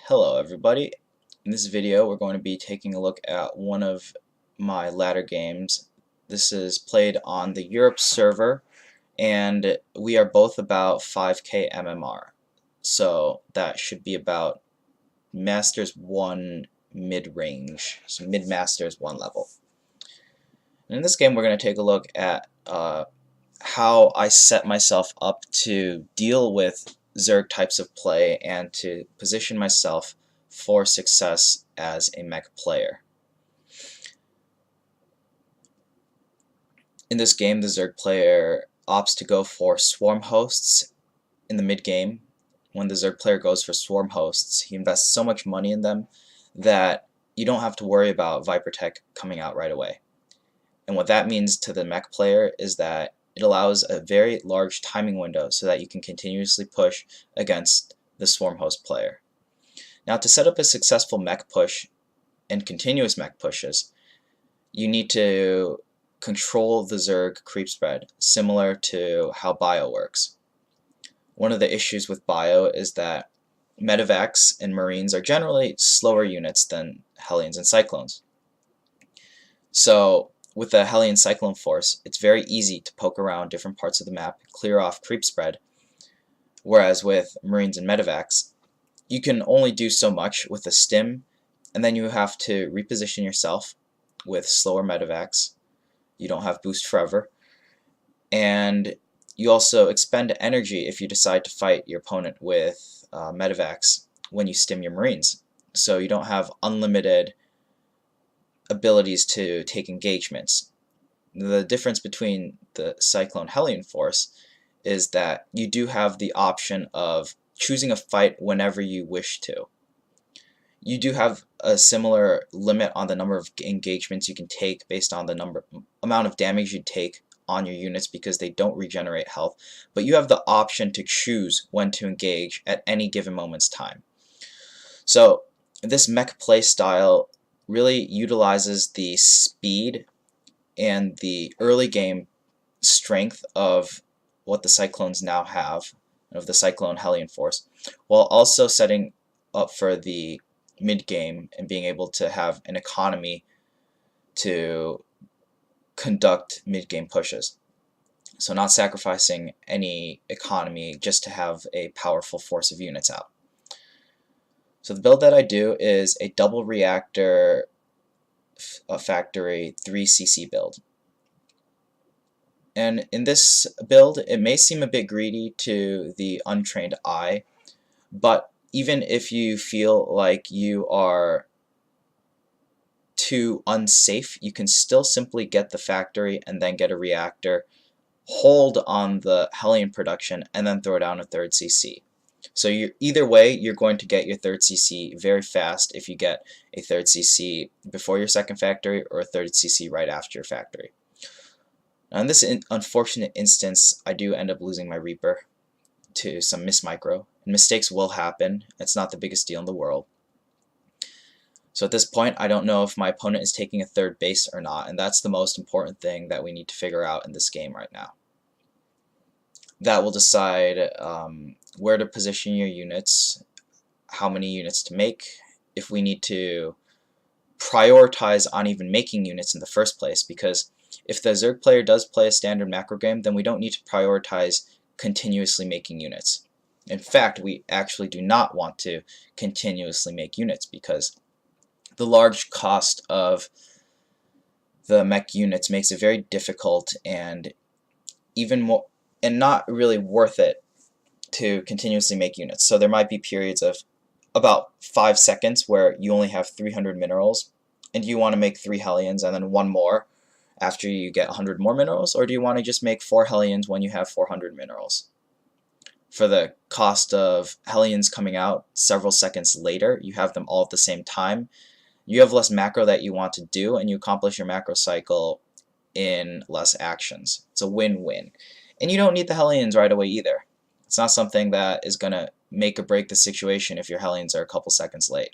Hello everybody. In this video we're going to be taking a look at one of my ladder games. This is played on the Europe server and we are both about 5k MMR. So that should be about Masters 1 mid-range, so mid-Masters 1 level. And in this game we're going to take a look at how I set myself up to deal with Zerg types of play and to position myself for success as a mech player. In this game, the Zerg player opts to go for Swarmhosts in the mid-game. When the Zerg player goes for Swarmhosts, he invests so much money in them that you don't have to worry about Viper Tech coming out right away. And what that means to the mech player is that it allows a very large timing window so that you can continuously push against the Swarmhost player. Now, to set up a successful mech push and continuous mech pushes, you need to control the Zerg creep spread, similar to how Bio works. One of the issues with Bio is that Medivacs and Marines are generally slower units than Hellions and Cyclones. So, with the Hellion Cyclone force, it's very easy to poke around different parts of the map, clear off creep spread, whereas with Marines and Medivacs, you can only do so much with a stim, and then you have to reposition yourself with slower Medivacs. You don't have boost forever, and you also expend energy if you decide to fight your opponent with Medivacs when you stim your Marines. So you don't have unlimited abilities to take engagements. The difference between the Cyclone Hellion force is that you do have the option of choosing a fight whenever you wish to. You do have a similar limit on the number of engagements you can take based on the amount of damage you take on your units because they don't regenerate health, but you have the option to choose when to engage at any given moment's time. So this mech play style really utilizes the speed and the early game strength of what the Cyclones now have, of the Cyclone Hellion force, while also setting up for the mid game and being able to have an economy to conduct mid game pushes. So not sacrificing any economy just to have a powerful force of units out. So the build that I do is a double reactor factory 3cc build. And in this build, it may seem a bit greedy to the untrained eye, but even if you feel like you are too unsafe, you can still simply get the factory and then get a reactor, hold on the Hellion production, and then throw down a 3rd CC. So either way, you're going to get your 3rd CC very fast if you get a 3rd CC before your 2nd factory or a 3rd CC right after your factory. Now in this unfortunate instance, I do end up losing my Reaper to some mismicro. And mistakes will happen. It's not the biggest deal in the world. So at this point, I don't know if my opponent is taking a 3rd base or not, and that's the most important thing that we need to figure out in this game right now. That will decide where to position your units, how many units to make, if we need to prioritize on even making units in the first place, because if the Zerg player does play a standard macro game, then we don't need to prioritize continuously making units. In fact, we actually do not want to continuously make units because the large cost of the mech units makes it very difficult and even more and not really worth it to continuously make units. So there might be periods of about 5 seconds where you only have 300 minerals and you want to make 3 Hellions and then 1 more after you get 100 more minerals, or do you want to just make 4 Hellions when you have 400 minerals? For the cost of Hellions coming out several seconds later, you have them all at the same time, you have less macro that you want to do and you accomplish your macro cycle in less actions. It's a win-win. And you don't need the Hellions right away either. It's not something that is going to make or break the situation if your Hellions are a couple seconds late.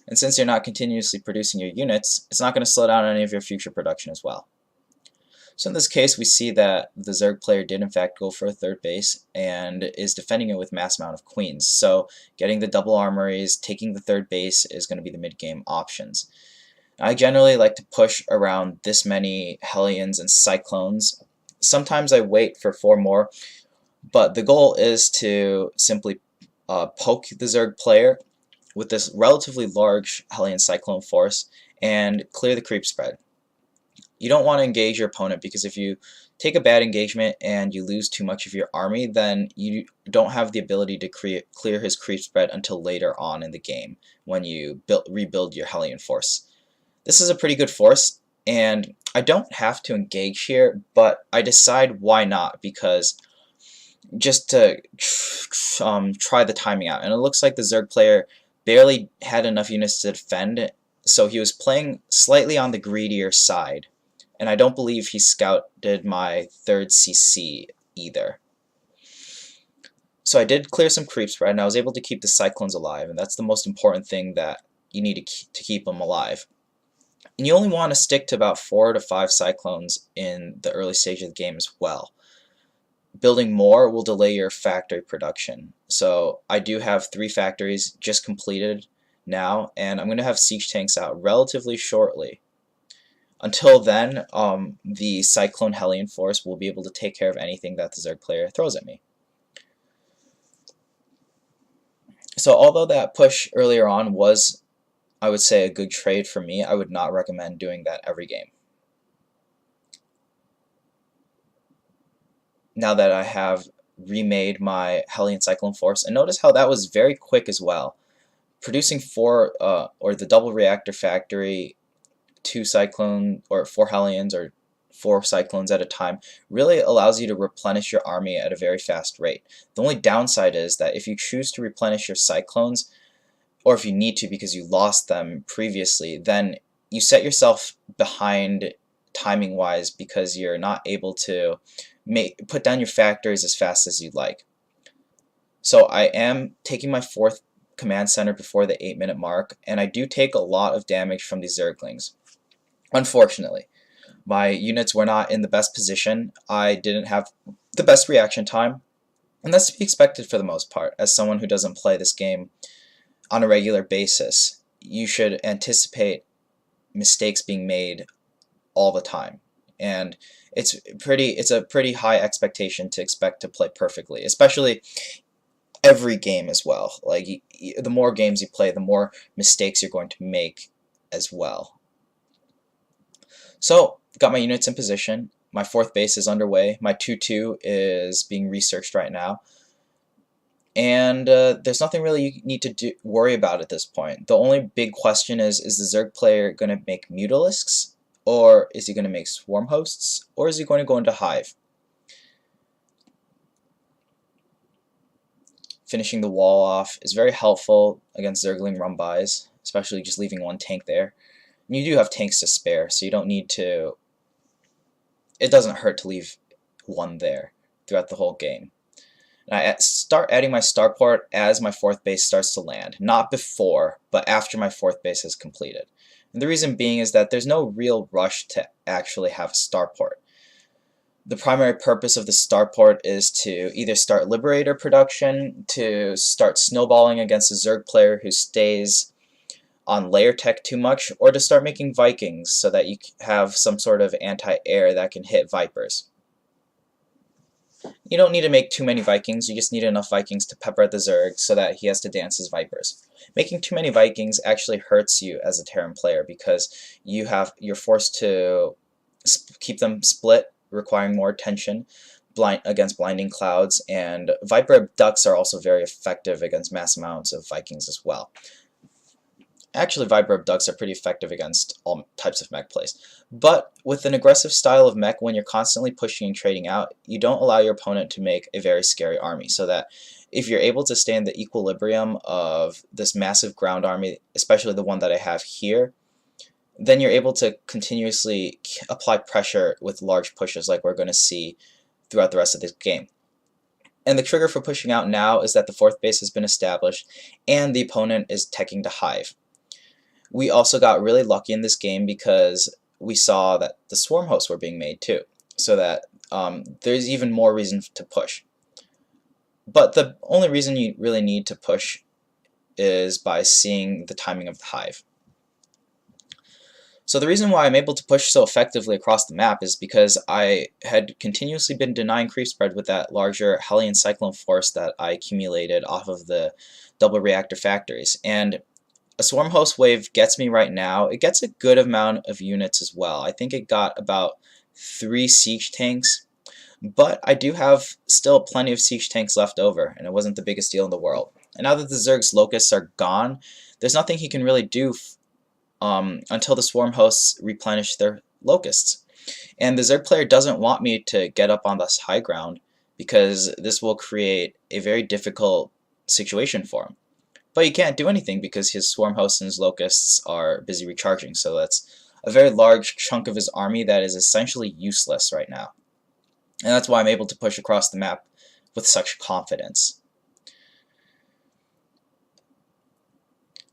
And since you're not continuously producing your units, it's not going to slow down any of your future production as well. So in this case, we see that the Zerg player did in fact go for a third base and is defending it with mass amount of queens. So getting the double armories, taking the third base is going to be the mid-game options. I generally like to push around this many Hellions and Cyclones. Sometimes I wait for 4 more, but the goal is to simply poke the Zerg player with this relatively large Hellion Cyclone force and clear the creep spread. You don't want to engage your opponent, because if you take a bad engagement and you lose too much of your army, then you don't have the ability to clear his creep spread until later on in the game when you rebuild your Hellion force. This is a pretty good force, and I don't have to engage here, but I decide why not, because just to try the timing out. And it looks like the Zerg player barely had enough units to defend, so he was playing slightly on the greedier side. And I don't believe he scouted my 3rd CC either. So I did clear some creep spread, and I was able to keep the Cyclones alive, and that's the most important thing that you need to keep them alive. And you only want to stick to about 4 to 5 Cyclones in the early stage of the game as well. Building more will delay your factory production. So I do have 3 factories just completed now, and I'm going to have siege tanks out relatively shortly. Until then, the Cyclone Hellion force will be able to take care of anything that the Zerg player throws at me. So although that push earlier on was, I would say, a good trade for me, I would not recommend doing that every game. Now that I have remade my Hellion Cyclone force, and notice how that was very quick as well. Producing 4, or the double reactor factory, 2 Cyclone, or 4 Hellions, or 4 Cyclones at a time, really allows you to replenish your army at a very fast rate. The only downside is that if you choose to replenish your Cyclones, or if you need to because you lost them previously, then you set yourself behind timing-wise, because you're not able to put down your factories as fast as you'd like. So I am taking my 4th command center before the 8-minute mark, and I do take a lot of damage from these Zerglings. Unfortunately, my units were not in the best position. I didn't have the best reaction time, and that's to be expected for the most part. As someone who doesn't play this game on a regular basis, you should anticipate mistakes being made all the time, and it's a pretty high expectation to expect to play perfectly, especially every game as well. Like, the more games you play, the more mistakes you're going to make as well. So, got my units in position. My 4th base is underway. My 2-2 is being researched right now. And there's nothing really you need to worry about at this point. The only big question is the Zerg player going to make Mutalisks? Or is he going to make Swarmhosts? Or is he going to go into Hive? Finishing the wall off is very helpful against Zergling run-bys, especially just leaving 1 tank there. And you do have tanks to spare, so you don't need to... It doesn't hurt to leave 1 there throughout the whole game. And I start adding my starport as my 4th base starts to land. Not before, but after my 4th base is completed. And the reason being is that there's no real rush to actually have a starport. The primary purpose of the starport is to either start Liberator production, to start snowballing against a Zerg player who stays on layer tech too much, or to start making Vikings so that you have some sort of anti-air that can hit Vipers. You don't need to make too many Vikings, you just need enough Vikings to pepper at the Zerg so that he has to dance his Vipers. Making too many Vikings actually hurts you as a Terran player, because you're forced to keep them split, requiring more attention against blinding clouds, and Viper Abducts are also very effective against mass amounts of Vikings as well. Actually, Viper Abducts are pretty effective against all types of mech plays. But with an aggressive style of mech, when you're constantly pushing and trading out, you don't allow your opponent to make a very scary army, so that if you're able to stay in the equilibrium of this massive ground army, especially the one that I have here, then you're able to continuously apply pressure with large pushes like we're going to see throughout the rest of this game. And the trigger for pushing out now is that the 4th base has been established and the opponent is teching to Hive. We also got really lucky in this game because we saw that the Swarmhosts were being made too. so that there's even more reason to push. But the only reason you really need to push is by seeing the timing of the hive. So the reason why I'm able to push so effectively across the map is because I had continuously been denying creep spread with that larger Hellion Cyclone force that I accumulated off of the double reactor factories. And a Swarm Host wave gets me right now. It gets a good amount of units as well. I think it got about 3 siege tanks, but I do have still plenty of siege tanks left over, and it wasn't the biggest deal in the world. And now that the Zerg's locusts are gone, there's nothing he can really do until the Swarm Hosts replenish their locusts. And the Zerg player doesn't want me to get up on this high ground because this will create a very difficult situation for him. But he can't do anything because his Swarm Hosts and his locusts are busy recharging, so that's a very large chunk of his army that is essentially useless right now. And that's why I'm able to push across the map with such confidence.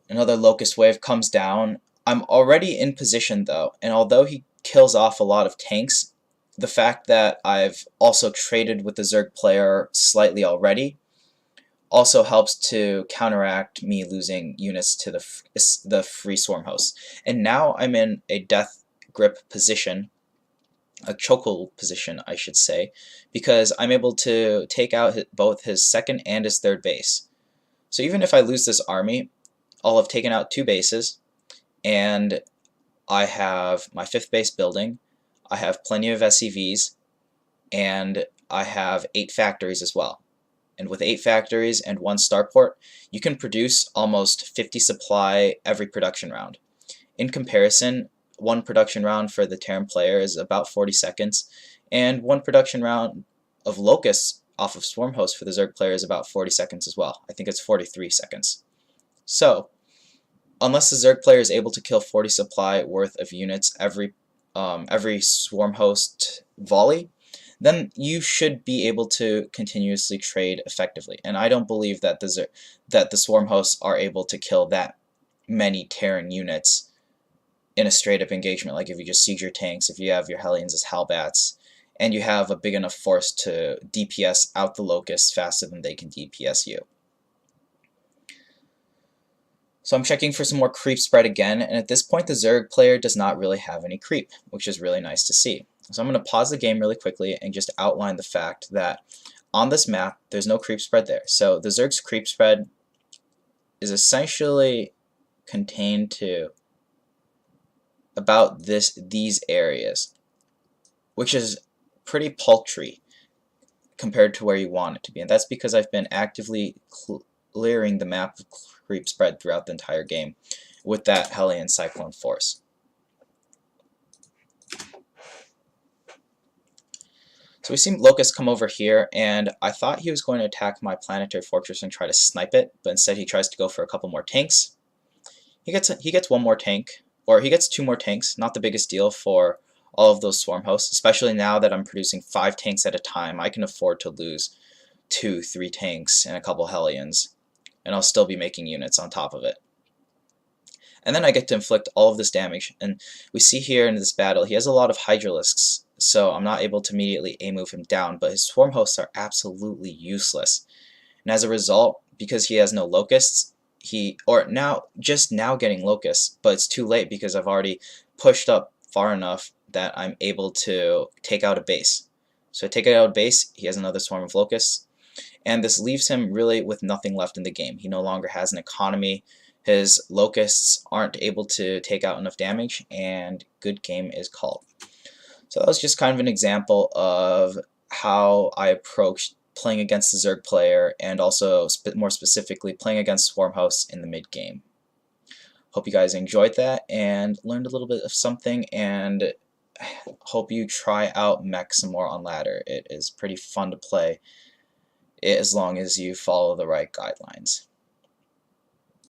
Another locust wave comes down. I'm already in position though, and although he kills off a lot of tanks, the fact that I've also traded with the Zerg player slightly already also helps to counteract me losing units to the free Swarm Hosts. And now I'm in a death grip position, a chokehold position I should say, because I'm able to take out both his second and his third base. So even if I lose this army, I'll have taken out 2 bases, and I have my 5th base building, I have plenty of SCVs, and I have 8 factories as well. And with 8 factories and 1 starport, you can produce almost 50 supply every production round. In comparison, 1 production round for the Terran player is about 40 seconds, and 1 production round of locusts off of Swarm Host for the Zerg player is about 40 seconds as well. I think it's 43 seconds. So, unless the Zerg player is able to kill 40 supply worth of units every Swarm Host volley, then you should be able to continuously trade effectively. And I don't believe that the Swarm Hosts are able to kill that many Terran units in a straight-up engagement. Like if you just siege your tanks, if you have your Hellions as Hellbats, and you have a big enough force to DPS out the Locusts faster than they can DPS you. So I'm checking for some more creep spread again, and at this point the Zerg player does not really have any creep, which is really nice to see. So I'm going to pause the game really quickly and just outline the fact that on this map there's no creep spread there. So the Zerg's creep spread is essentially contained to about these areas, which is pretty paltry compared to where you want it to be, and that's because I've been actively clearing the map of creep spread throughout the entire game with that Hellion Cyclone force. So we see Locust come over here, and I thought he was going to attack my planetary fortress and try to snipe it, but instead he tries to go for a couple more tanks. He gets 1 more tank, or he gets 2 more tanks, not the biggest deal for all of those Swarm Hosts, especially now that I'm producing 5 tanks at a time. I can afford to lose 2, 3 tanks and a couple Hellions, and I'll still be making units on top of it. And then I get to inflict all of this damage, and we see here in this battle he has a lot of Hydralisks, so I'm not able to immediately A-move him down, but his Swarm Hosts are absolutely useless. And as a result, because he has no Locusts, just now getting Locusts, but it's too late because I've already pushed up far enough that I'm able to take out a base. So I take out a base, he has another swarm of Locusts, and this leaves him really with nothing left in the game. He no longer has an economy, his Locusts aren't able to take out enough damage, and good game is called. So that was just kind of an example of how I approached playing against the Zerg player, and also more specifically playing against Swarm Hosts in the mid game. Hope you guys enjoyed that and learned a little bit of something, and hope you try out mech some more on ladder. It is pretty fun to play as long as you follow the right guidelines.